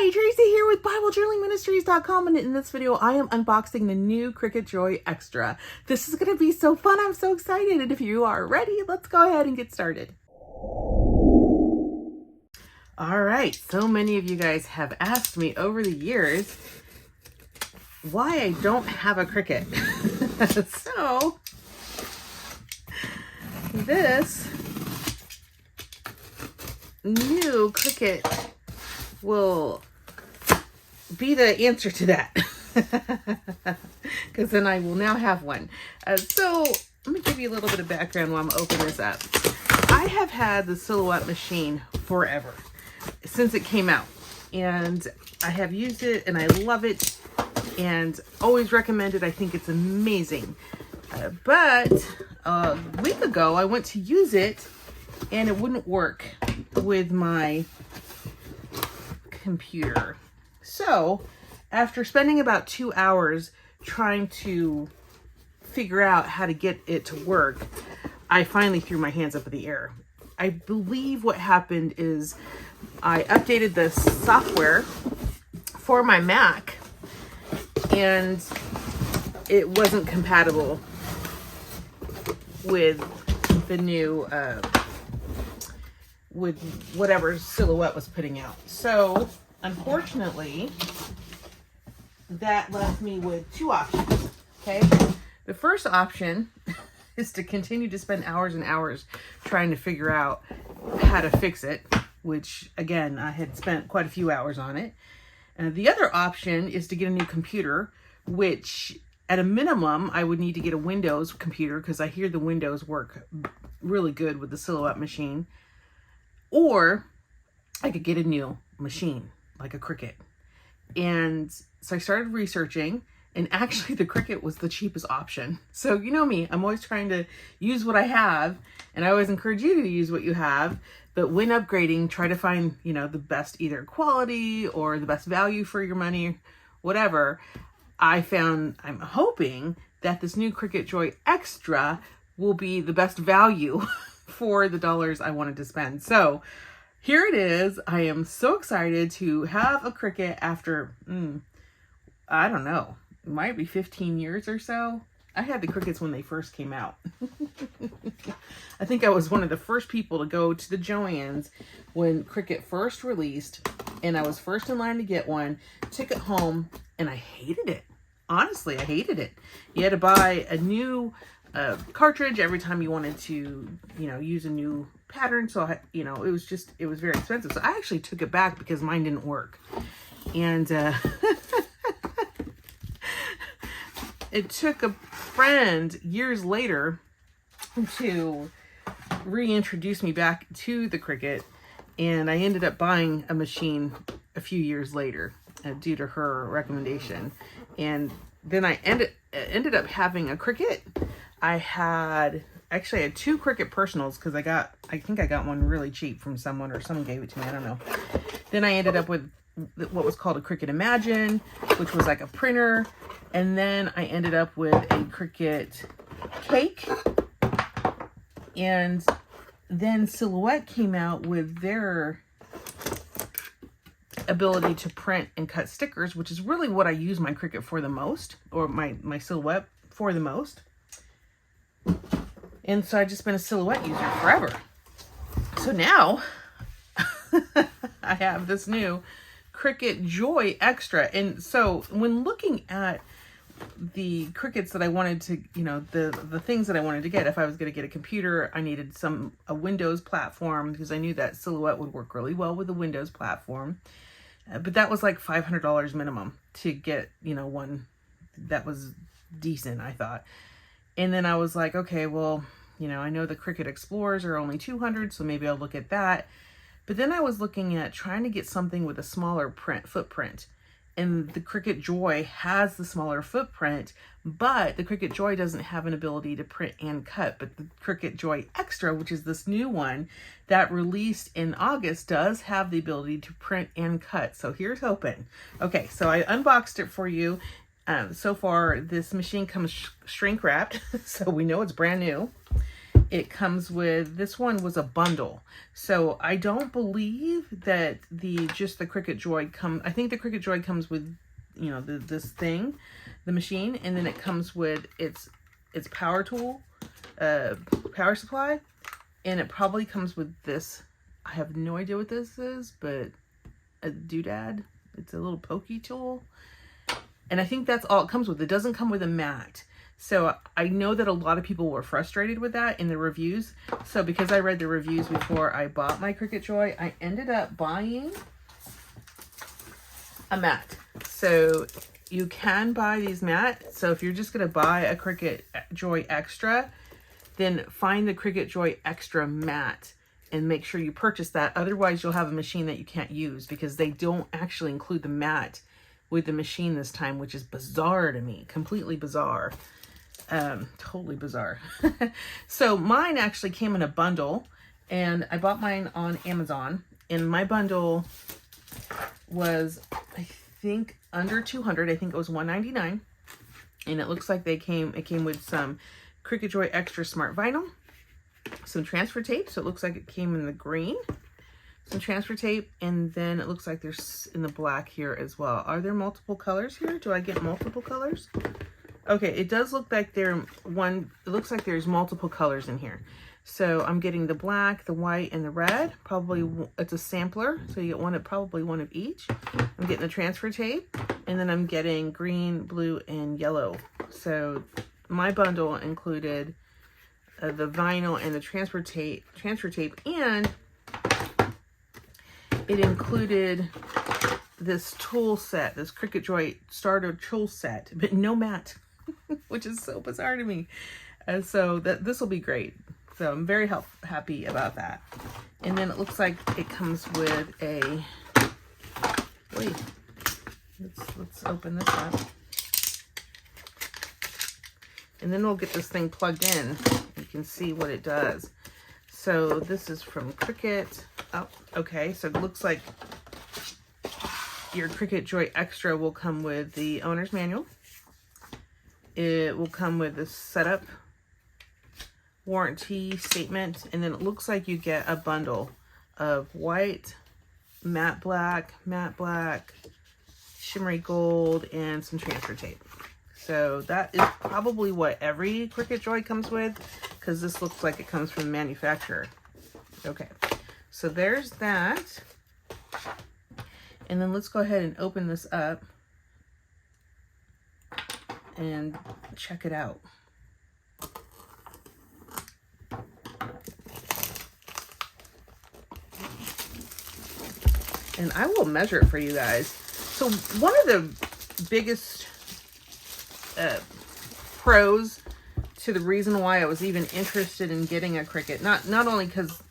Hi, Tracy here with BibleJournalingMinistries.com, and in this video I am unboxing the new Cricut Joy Xtra. This is going to be so fun. I'm so excited, and if you are ready, let's go ahead and get started. All right, so many of you guys have asked me over the years why I don't have a Cricut. So this new Cricut will be the answer to that, because then I will now have one. So let me give you a little bit of background while I'm opening this up. I have had the Silhouette machine forever, since it came out, and I have used it and I love it and always recommend it. I think it's amazing. But a week ago I went to use it and it wouldn't work with my computer. So after spending about 2 hours trying to figure out how to get it to work, I finally threw my hands up in the air. I believe what happened is I updated the software for my Mac and it wasn't compatible with the new with whatever Silhouette was putting out. So unfortunately that left me with two options. Okay, the first option is to continue to spend hours and hours trying to figure out how to fix it, which again I had spent quite a few hours on it. And the other option is to get a new computer, which at a minimum I would need to get a Windows computer, because I hear the Windows work really good with the Silhouette machine. Or I could get a new machine, like a Cricut. And so I started researching, and actually the Cricut was the cheapest option. So you know me, I'm always trying to use what I have, and I always encourage you to use what you have. But when upgrading, try to find, you know, the best either quality or the best value for your money, whatever. I'm hoping that this new Cricut Joy Xtra will be the best value for the dollars I wanted to spend. So here it is. I am so excited to have a Cricut after, I don't know, it might be 15 years or so. I had the Cricuts when they first came out. I think I was one of the first people to go to the Joann's when Cricut first released, and I was first in line to get one, took it home, and I hated it. Honestly, I hated it. You had to buy a new cartridge every time you wanted to, you know, use a new pattern. So, you know, it was very expensive. So I actually took it back because mine didn't work. And it took a friend years later to reintroduce me back to the Cricut. And I ended up buying a machine a few years later due to her recommendation. And then I ended up having a Cricut. I had two Cricut Personals, because I think I got one really cheap from someone, or someone gave it to me, I don't know. Then I ended up with what was called a Cricut Imagine, which was like a printer. And then I ended up with a Cricut Cake. And then Silhouette came out with their ability to print and cut stickers, which is really what I use my Cricut for the most, or my Silhouette for the most. And so I've just been a Silhouette user forever. So now I have this new Cricut Joy Xtra. And so when looking at the Cricuts that I wanted to, you know, the things that I wanted to get, if I was going to get a computer, I needed a Windows platform, because I knew that Silhouette would work really well with the Windows platform. But that was like $500 minimum to get, you know, one that was decent, I thought. And then I was like, okay, well, you know, I know the Cricut Explorers are only $200, so maybe I'll look at that. But then I was looking at trying to get something with a smaller footprint. And the Cricut Joy has the smaller footprint, but the Cricut Joy doesn't have an ability to print and cut. But the Cricut Joy Xtra, which is this new one that released in August, does have the ability to print and cut. So here's hoping. Okay, so I unboxed it for you. So far, this machine comes shrink wrapped, so we know it's brand new. it comes with, this one was a bundle. So I don't believe that just the Cricut Joy I think the Cricut Joy comes with, you know, this thing, the machine, and then it comes with its power tool, power supply, and it probably comes with this. I have no idea what this is, but a doodad. It's a little pokey tool. And I think that's all it comes with. It doesn't come with a mat. So I know that a lot of people were frustrated with that in the reviews. So because I read the reviews before I bought my Cricut Joy, I ended up buying a mat. So you can buy these mats. So if you're just going to buy a Cricut Joy Xtra, then find the Cricut Joy Xtra mat and make sure you purchase that. Otherwise, you'll have a machine that you can't use because they don't actually include the mat with the machine this time, which is bizarre to me. Completely bizarre. Totally bizarre. So mine actually came in a bundle, and I bought mine on Amazon, and my bundle was, I think, under 200. I think it was $199, and it looks like it came with some Cricut Joy Extra Smart Vinyl, some transfer tape, so it looks like it came in the green, some transfer tape, and then it looks like there's in the black here as well. Are there multiple colors here? Do I get multiple colors? Okay, it does look like it looks like there's multiple colors in here. So I'm getting the black, the white, and the red. Probably it's a sampler, so you get probably one of each. I'm getting the transfer tape, and then I'm getting green, blue, and yellow. So my bundle included the vinyl and the transfer tape, and it included this tool set, this Cricut Joy starter tool set, but no mat, which is so bizarre to me. So this will be great. So I'm very happy about that. And then it looks like it comes with a, wait, let's open this up. And then we'll get this thing plugged in. You can see what it does. So this is from Cricut. Oh, okay. So it looks like your Cricut Joy Xtra will come with the owner's manual. It will come with the setup warranty statement, and then it looks like you get a bundle of white, matte black, shimmery gold, and some transfer tape. So that is probably what every Cricut Joy comes with, because this looks like it comes from the manufacturer. Okay, so there's that. And then let's go ahead and open this up and check it out. And I will measure it for you guys. So one of the biggest pros to the reason why I was even interested in getting a Cricut, not only because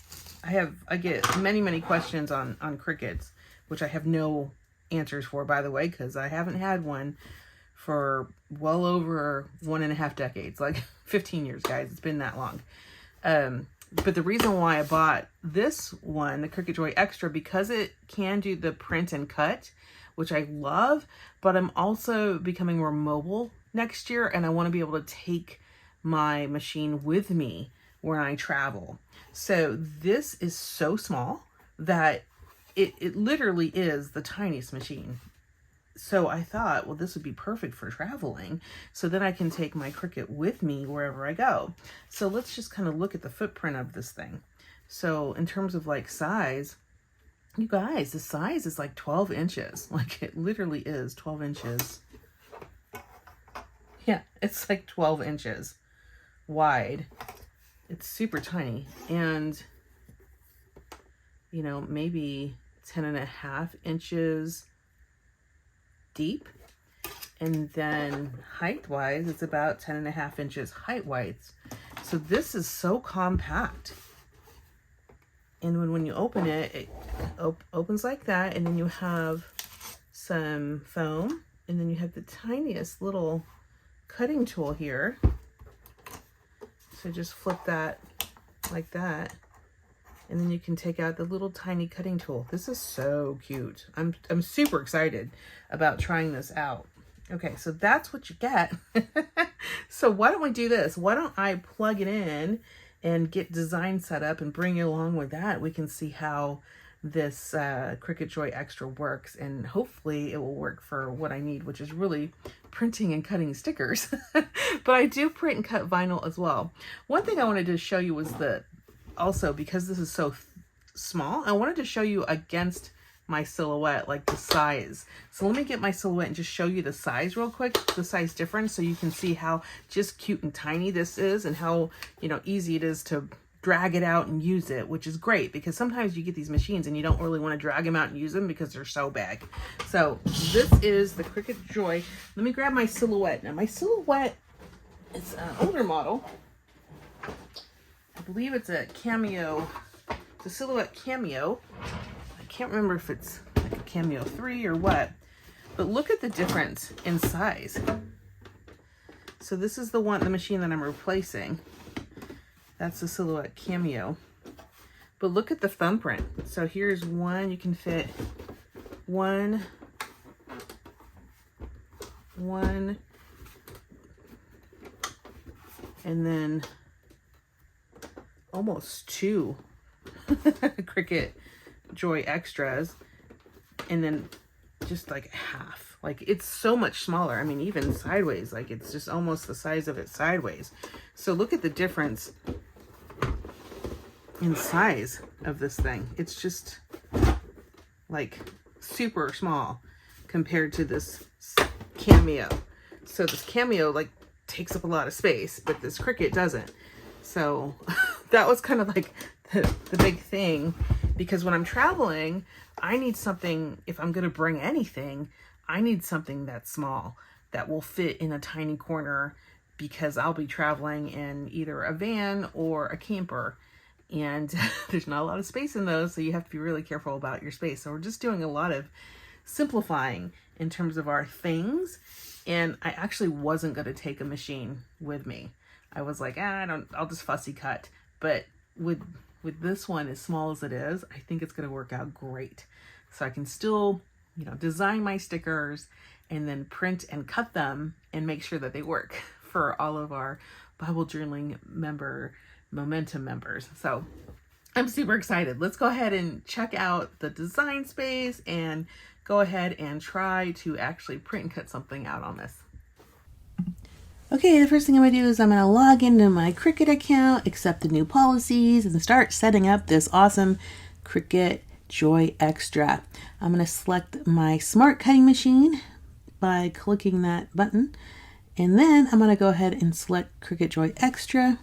I get many questions on Cricuts, which I have no answers for, by the way, because I haven't had one for well over 1.5 decades, like 15 years, guys. It's been that long. But the reason why I bought this one, the Cricut Joy Xtra, because it can do the print and cut, which I love, but I'm also becoming more mobile next year, and I want to be able to take my machine with me when I travel. So this is so small that it literally is the tiniest machine. So I thought, well, this would be perfect for traveling. So then I can take my Cricut with me wherever I go. So let's just kind of look at the footprint of this thing. So in terms of like size, you guys, the size is like 12 inches. Like it literally is 12 inches. Yeah, it's like 12 inches wide. It's super tiny. And, you know, maybe 10.5 inches deep, and then height wise it's about 10.5 inches height wise. So this is so compact, and when you open it, it opens like that, and then you have some foam, and then you have the tiniest little cutting tool here. So just flip that like that, and then you can take out the little tiny cutting tool. This is so cute. I'm super excited about trying this out. Okay, so that's what you get. So why don't we do this? Why don't I plug it in and get design set up and bring you along with that. We can see how this Cricut Joy Xtra works, and hopefully it will work for what I need, which is really printing and cutting stickers. But I do print and cut vinyl as well. One thing I wanted to show you was that also, because this is so small, I wanted to show you against my silhouette, like the size. So let me get my silhouette and just show you the size real quick, the size difference, so you can see how just cute and tiny this is, and how, you know, easy it is to drag it out and use it, which is great, because sometimes you get these machines and you don't really want to drag them out and use them because they're so big. So this is the Cricut Joy. Let me grab my silhouette. Now my silhouette is an older model. I believe it's a Cameo. It's a Silhouette Cameo. I can't remember if it's like a Cameo 3 or what, but look at the difference in size. So this is the machine that I'm replacing. That's the Silhouette Cameo. But look at the thumbprint. So here's one, you can fit one, and then almost two Cricut Joy Xtras, and then just like half. Like, it's so much smaller. I mean, even sideways, like it's just almost the size of it sideways. So look at the difference in size of this thing. It's just like super small compared to this Cameo. So this Cameo like takes up a lot of space, but this Cricut doesn't. So that was kind of like the big thing, because when I'm traveling, I need something, if I'm going to bring anything, I need something that's small, that will fit in a tiny corner, because I'll be traveling in either a van or a camper, and there's not a lot of space in those, so you have to be really careful about your space. So we're just doing a lot of simplifying in terms of our things, and I actually wasn't going to take a machine with me. I was like, I'll just fussy cut. But with this one, as small as it is, I think it's going to work out great. So I can still, you know, design my stickers and then print and cut them and make sure that they work for all of our Bible journaling momentum members. So I'm super excited. Let's go ahead and check out the design space and go ahead and try to actually print and cut something out on this. Okay, the first thing I'm going to do is I'm going to log into my Cricut account, accept the new policies, and start setting up this awesome Cricut Joy Xtra. I'm going to select my smart cutting machine by clicking that button, and then I'm going to go ahead and select Cricut Joy Xtra.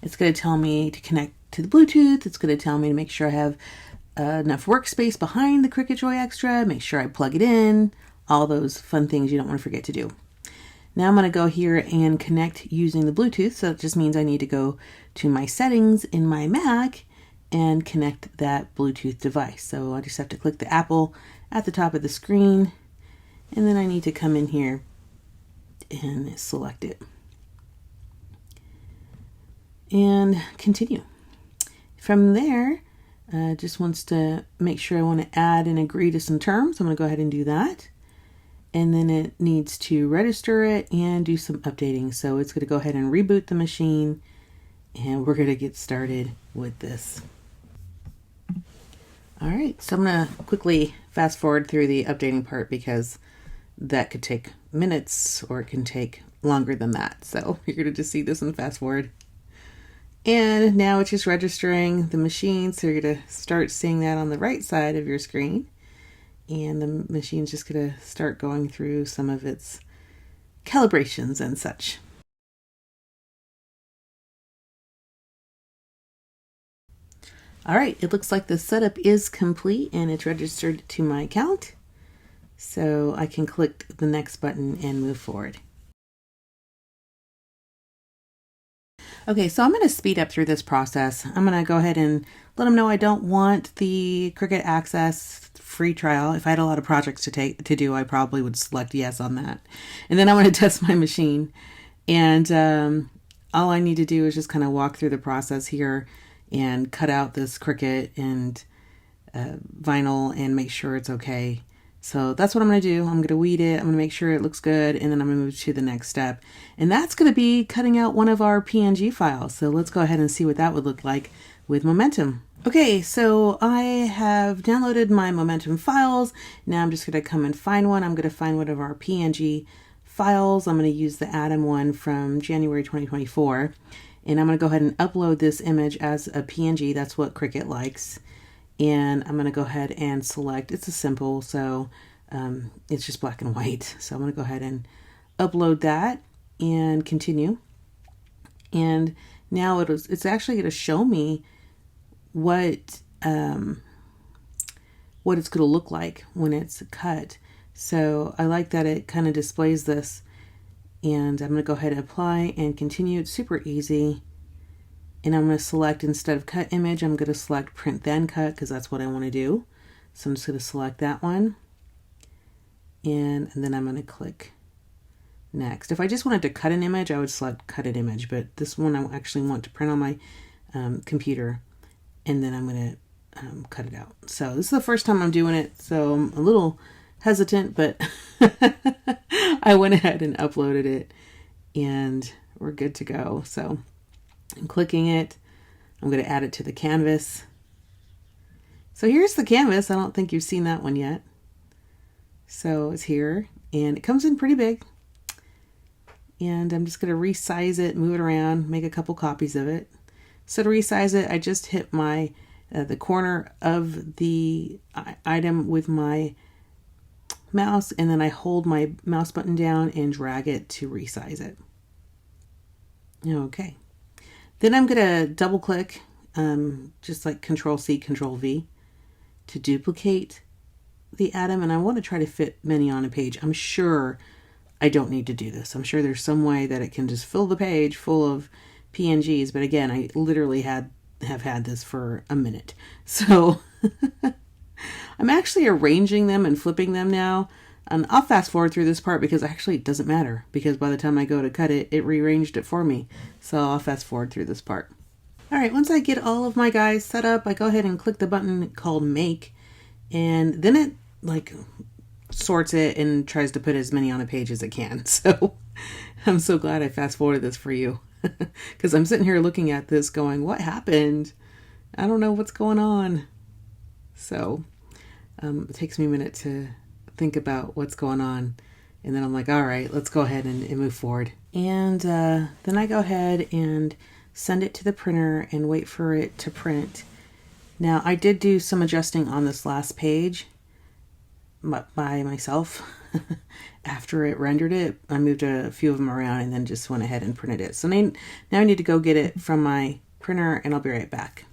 It's going to tell me to connect to the Bluetooth. It's going to tell me to make sure I have enough workspace behind the Cricut Joy Xtra, make sure I plug it in, all those fun things you don't want to forget to do. Now I'm going to go here and connect using the Bluetooth. So it just means I need to go to my settings in my Mac and connect that Bluetooth device. So I just have to click the Apple at the top of the screen, and then I need to come in here and select it and continue. From there, just wants to make sure I want to add and agree to some terms. I'm going to go ahead and do that. And then it needs to register it and do some updating. So it's going to go ahead and reboot the machine, and we're going to get started with this. All right, so I'm going to quickly fast forward through the updating part, because that could take minutes or it can take longer than that. So you're going to just see this and fast forward. And now it's just registering the machine. So you're going to start seeing that on the right side of your screen. And the machine's just going to start going through some of its calibrations and such. All right, it looks like the setup is complete and it's registered to my account. So I can click the next button and move forward. Okay, so I'm going to speed up through this process. I'm going to go ahead and let them know I don't want the Cricut Access free trial. If I had a lot of projects to do, I probably would select yes on that. And then I'm going to test my machine. And all I need to do is just kind of walk through the process here and cut out this Cricut and vinyl and make sure it's okay. So that's what I'm going to do. I'm going to weed it. I'm going to make sure it looks good. And then I'm going to move to the next step. And that's going to be cutting out one of our PNG files. So let's go ahead and see what that would look like with Momentum. Okay, so I have downloaded my Momentum files. Now I'm just going to come and find one. I'm going to find one of our PNG files. I'm going to use the Atom one from January 2024. And I'm going to go ahead and upload this image as a PNG. That's what Cricut likes. And I'm going to go ahead and select, it's a simple, so it's just black and white. So I'm going to go ahead and upload that and continue. And now it's actually going to show me what it's going to look like when it's cut. So I like that it kind of displays this. And I'm going to go ahead and apply and continue. It's super easy. And I'm going to select, instead of cut image, I'm going to select print then cut, because that's what I want to do. So I'm just going to select that one. And then I'm going to click next. If I just wanted to cut an image, I would select cut an image. But this one I actually want to print on my computer. And then I'm going to cut it out. So this is the first time I'm doing it. So I'm a little hesitant, but I went ahead and uploaded it. And we're good to go. So I'm clicking it. I'm going to add it to the canvas. So here's the canvas. I don't think you've seen that one yet. So it's here and it comes in pretty big. And I'm just going to resize it, move it around, make a couple copies of it. So to resize it, I just hit my the corner of the item with my mouse, and then I hold my mouse button down and drag it to resize it. Okay. Then I'm going to double click, just like Control C, Control V, to duplicate the atom. And I want to try to fit many on a page. I'm sure I don't need to do this. I'm sure there's some way that it can just fill the page full of PNGs. But again, I literally have had this for a minute. So I'm actually arranging them and flipping them now. And I'll fast forward through this part because actually it doesn't matter, because by the time I go to cut it, it rearranged it for me. So I'll fast forward through this part. All right, once I get all of my guys set up, I go ahead and click the button called Make, and then it like sorts it and tries to put as many on a page as it can. So I'm so glad I fast forwarded this for you, because I'm sitting here looking at this going, what happened? I don't know what's going on. So it takes me a minute to think about what's going on, and then I'm like, all right, let's go ahead and move forward. And then I go ahead and send it to the printer and wait for it to print. Now I did do some adjusting on this last page by myself. After it rendered it, I moved a few of them around and then just went ahead and printed it. So now I need to go get it from my printer, and I'll be right back.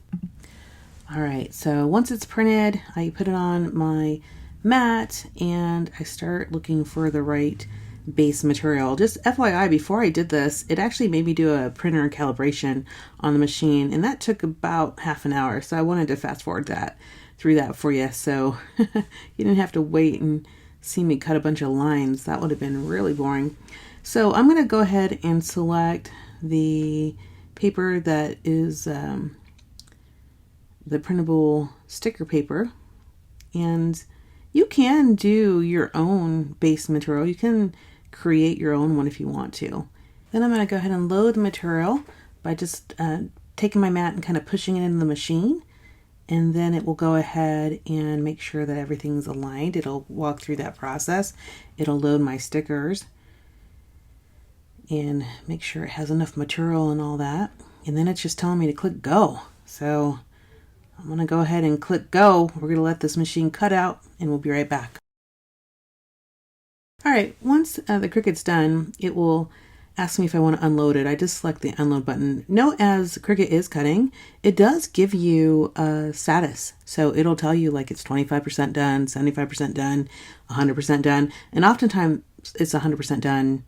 All right, so once it's printed, I put it on my mat and I start looking for the right base material. Just FYI, before I did this, it actually made me do a printer calibration on the machine, and that took about half an hour. So I wanted to fast forward through that for you, so you didn't have to wait and see me cut a bunch of lines. That would have been really boring. So I'm going to go ahead and select the paper that is the printable sticker paper, and you can do your own base material. You can create your own one if you want to. Then I'm going to go ahead and load the material by just taking my mat and kind of pushing it into the machine. And then it will go ahead and make sure that everything's aligned. It'll walk through that process. It'll load my stickers and make sure it has enough material and all that. And then it's just telling me to click go. So I'm going to go ahead and click go. We're going to let this machine cut out, and we'll be right back. All right, once the Cricut's done, it will ask me if I want to unload it. I just select the unload button. Note, as Cricut is cutting, it does give you a status. So it'll tell you like it's 25% done, 75% done, 100% done. And oftentimes it's 100% done,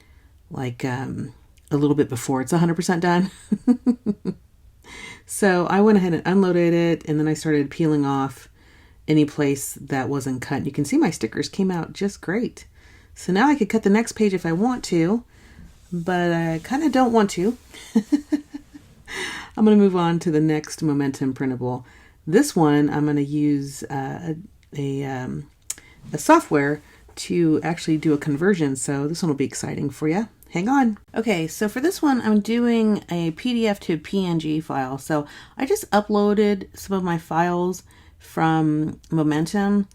like a little bit before it's 100% done. So I went ahead and unloaded it, and then I started peeling off any place that wasn't cut. You can see my stickers came out just great. So now I could cut the next page if I want to, but I kind of don't want to. I'm going to move on to the next Momentum printable. This one I'm going to use a software to actually do a conversion. So this one will be exciting for you. Hang on. Okay, so for this one, I'm doing a PDF to PNG file. So I just uploaded some of my files from Momentum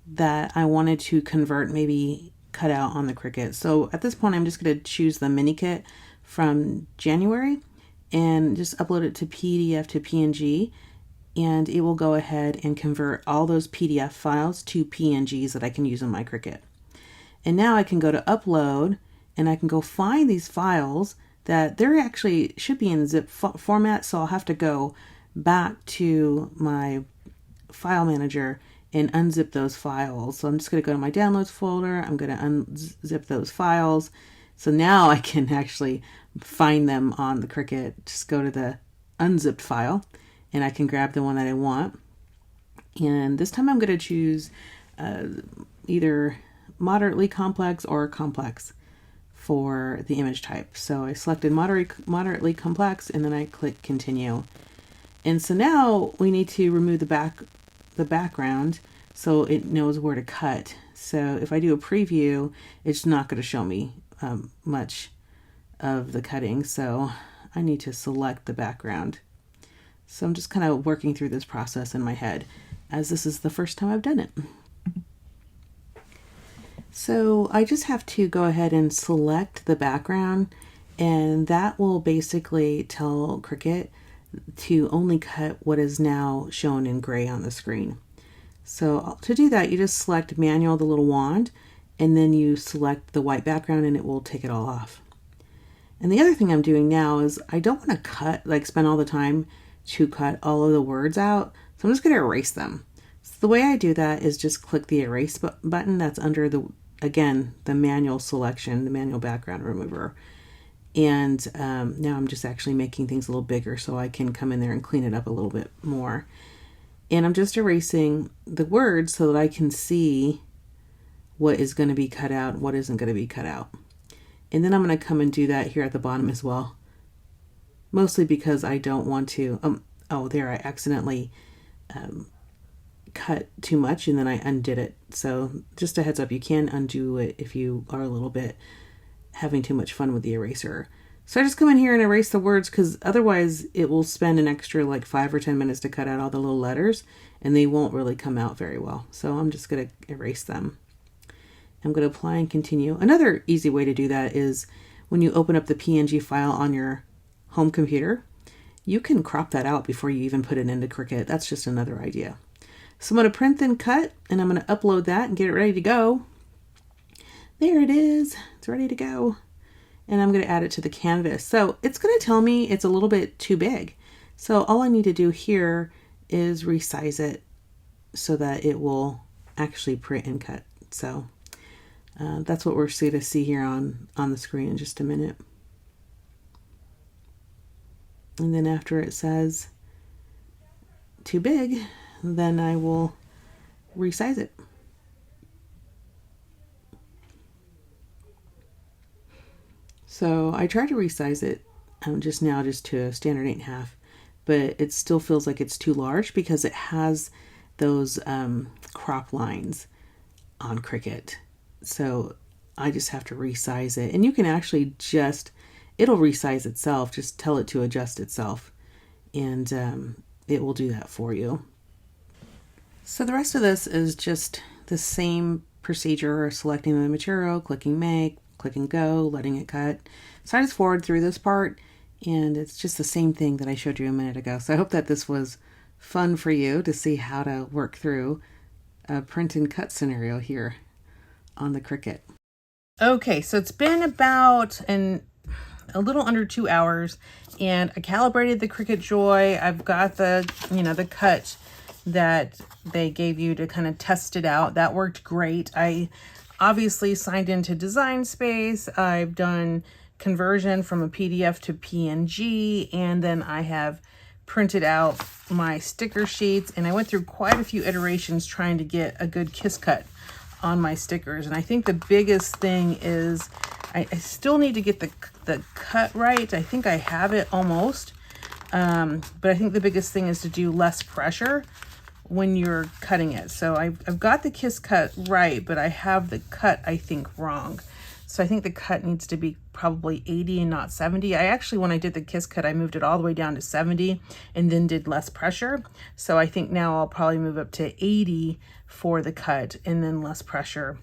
that I wanted to convert, maybe cut out on the Cricut. So at this point, I'm just going to choose the mini kit from January and just upload it to PDF to PNG. And it will go ahead and convert all those PDF files to PNGs that I can use in my Cricut. And now I can go to upload and I can go find these files that they're actually should be in zip format. So I'll have to go back to my file manager and unzip those files. So I'm just going to go to my downloads folder. I'm going to unzip those files. So now I can actually find them on the Cricut. Just go to the unzipped file and I can grab the one that I want. And this time I'm going to choose either moderately complex or complex for the image type. So I selected moderately complex and then I click continue. And so now we need to remove the background so it knows where to cut. So if I do a preview, it's not going to show me much of the cutting. So I need to select the background. So I'm just kind of working through this process in my head as this is the first time I've done it. So I just have to go ahead and select the background, and that will basically tell Cricut to only cut what is now shown in gray on the screen. So to do that, you just select manual, the little wand, and then you select the white background and it will take it all off. And the other thing I'm doing now is I don't want to cut, like spend all the time to cut all of the words out. So I'm just going to erase them. So the way I do that is just click the erase button that's under the manual selection, the manual background remover. And now I'm just actually making things a little bigger so I can come in there and clean it up a little bit more. And I'm just erasing the words so that I can see what is going to be cut out and what isn't going to be cut out. And then I'm going to come and do that here at the bottom as well. Mostly because I don't want to, I accidentally cut too much and then I undid it. So just a heads up, you can undo it if you are a little bit having too much fun with the eraser. So I just come in here and erase the words because otherwise it will spend an extra like 5 or 10 minutes to cut out all the little letters and they won't really come out very well. So I'm just going to erase them. I'm going to apply and continue. Another easy way to do that is when you open up the PNG file on your home computer, you can crop that out before you even put it into Cricut. That's just another idea. So I'm going to print then cut and I'm going to upload that and get it ready to go. There it is. It's ready to go. And I'm going to add it to the canvas. So it's going to tell me it's a little bit too big. So all I need to do here is resize it so that it will actually print and cut. So that's what we're going to see here on the screen in just a minute. And then after it says too big, then I will resize it. So I tried to resize it just to a standard 8.5, but it still feels like it's too large because it has those crop lines on Cricut. So I just have to resize it. And you can actually it'll resize itself, just tell it to adjust itself. And it will do that for you. So the rest of this is just the same procedure, selecting the material, clicking make, clicking go, letting it cut. So I just forward through this part and it's just the same thing that I showed you a minute ago. So I hope that this was fun for you to see how to work through a print and cut scenario here on the Cricut. Okay, so it's been about a little under 2 hours and I calibrated the Cricut Joy. I've got the cut that they gave you to kind of test it out. That worked great. I obviously signed into Design Space. I've done conversion from a PDF to PNG, and then I have printed out my sticker sheets, and I went through quite a few iterations trying to get a good kiss cut on my stickers. And I think the biggest thing is I still need to get the cut right. I think I have it almost, but I think the biggest thing is to do less pressure when you're cutting it. So I've got the kiss cut right, but I have the cut, I think, wrong. So I think the cut needs to be probably 80 and not 70. I actually, when I did the kiss cut, I moved it all the way down to 70 and then did less pressure. So I think now I'll probably move up to 80 for the cut and then less pressure.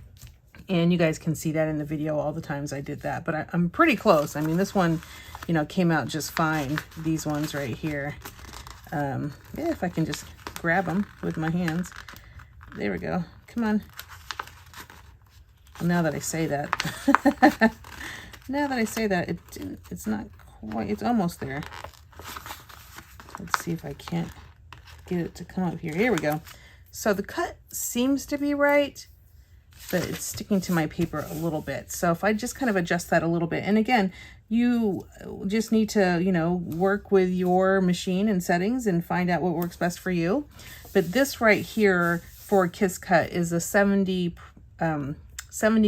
And you guys can see that in the video all the times I did that, but I'm pretty close. I mean, this one, you know, came out just fine. These ones right here. Yeah, if I can just grab them with my hands. There we go. Come on. Now that I say that, it's not quite, it's almost there. Let's see if I can't get it to come up here. Here we go. So the cut seems to be right, but it's sticking to my paper a little bit. So if I just kind of adjust that a little bit, and again, you just need to, you know, work with your machine and settings and find out what works best for you. But this right here for a kiss cut is a 70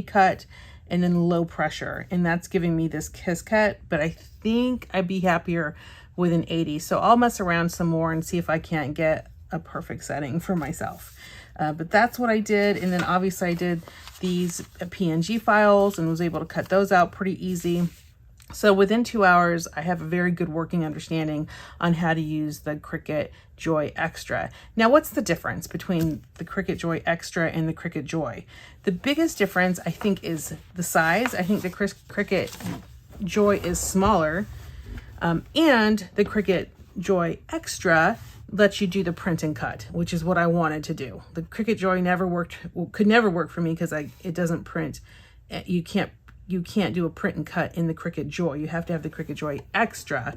cut and then low pressure. And that's giving me this kiss cut, but I think I'd be happier with an 80. So I'll mess around some more and see if I can't get a perfect setting for myself. But that's what I did. And then obviously I did these PNG files and was able to cut those out pretty easy. So within 2 hours, I have a very good working understanding on how to use the Cricut Joy Xtra. Now, what's the difference between the Cricut Joy Xtra and the Cricut Joy? The biggest difference, I think, is the size. I think the Cricut Joy is smaller, and the Cricut Joy Xtra lets you do the print and cut, which is what I wanted to do. The Cricut Joy could never work for me because it doesn't print. You can't do a print and cut in the Cricut Joy. You have to have the Cricut Joy Xtra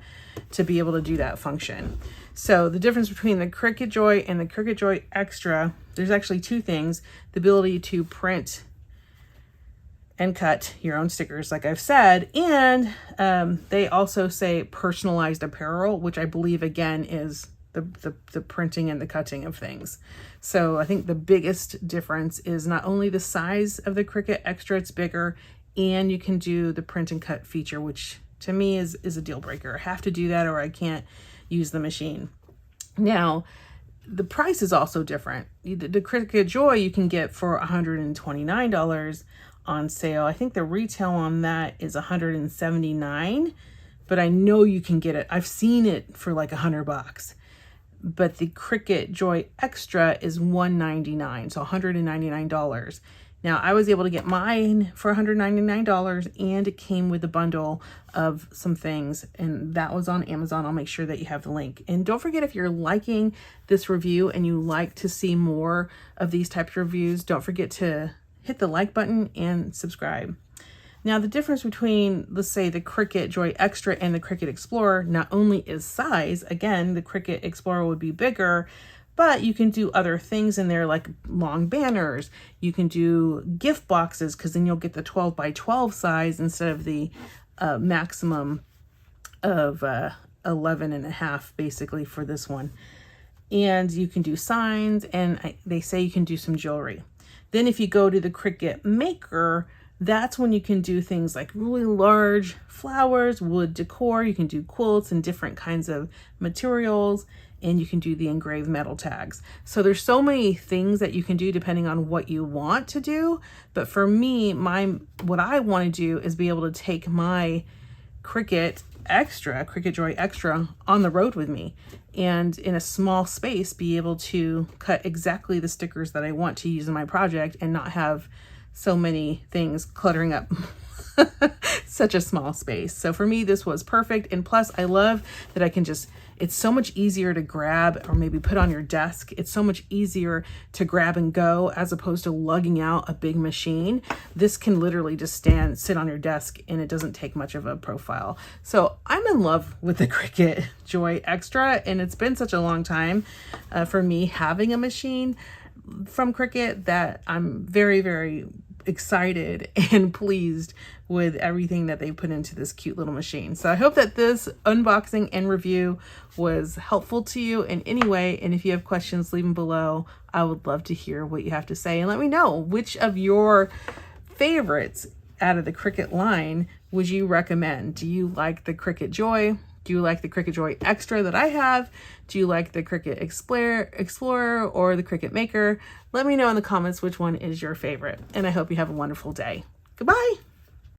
to be able to do that function. So the difference between the Cricut Joy and the Cricut Joy Xtra, there's actually two things: the ability to print and cut your own stickers, like I've said, and they also say personalized apparel, which I believe again is the printing and the cutting of things. So I think the biggest difference is not only the size of the Cricut Xtra, it's bigger, and you can do the print and cut feature, which to me is a deal breaker. I have to do that or I can't use the machine. Now, the price is also different. The Cricut Joy you can get for $129 on sale. I think the retail on that is $179, but I know you can get it. I've seen it for like $100. But the Cricut Joy Xtra is $199, so $199. Now, I was able to get mine for $199, and it came with a bundle of some things, and that was on Amazon. I'll make sure that you have the link. And don't forget, if you're liking this review and you like to see more of these types of reviews, don't forget to hit the like button and subscribe. Now, the difference between, let's say, the Cricut Joy Xtra and the Cricut Explorer not only is size. Again, the Cricut Explorer would be bigger, but you can do other things in there like long banners. You can do gift boxes, because then you'll get the 12 by 12 size instead of the maximum of 11 and a half basically for this one. And you can do signs, and they say you can do some jewelry. Then if you go to the Cricut Maker, that's when you can do things like really large flowers, wood decor. You can do quilts and different kinds of materials, and you can do the engraved metal tags. So there's so many things that you can do depending on what you want to do. But for me, what I want to do is be able to take my Cricut Joy Xtra on the road with me, and in a small space be able to cut exactly the stickers that I want to use in my project and not have so many things cluttering up such a small space. So for me, this was perfect. And plus, I love that I can it's so much easier to grab or maybe put on your desk. It's so much easier to grab and go as opposed to lugging out a big machine. This can literally just sit on your desk, and it doesn't take much of a profile. So I'm in love with the Cricut Joy Xtra, and it's been such a long time for me having a machine from Cricut that I'm very, very excited and pleased with everything that they put into this cute little machine. So I hope that this unboxing and review was helpful to you in any way. And if you have questions, leave them below. I would love to hear what you have to say, and let me know which of your favorites out of the Cricut line would you recommend. Do you like the Cricut Joy? Do you like the Cricut Joy Xtra that I have? Do you like the Cricut Explorer or the Cricut Maker? Let me know in the comments which one is your favorite. And I hope you have a wonderful day. Goodbye.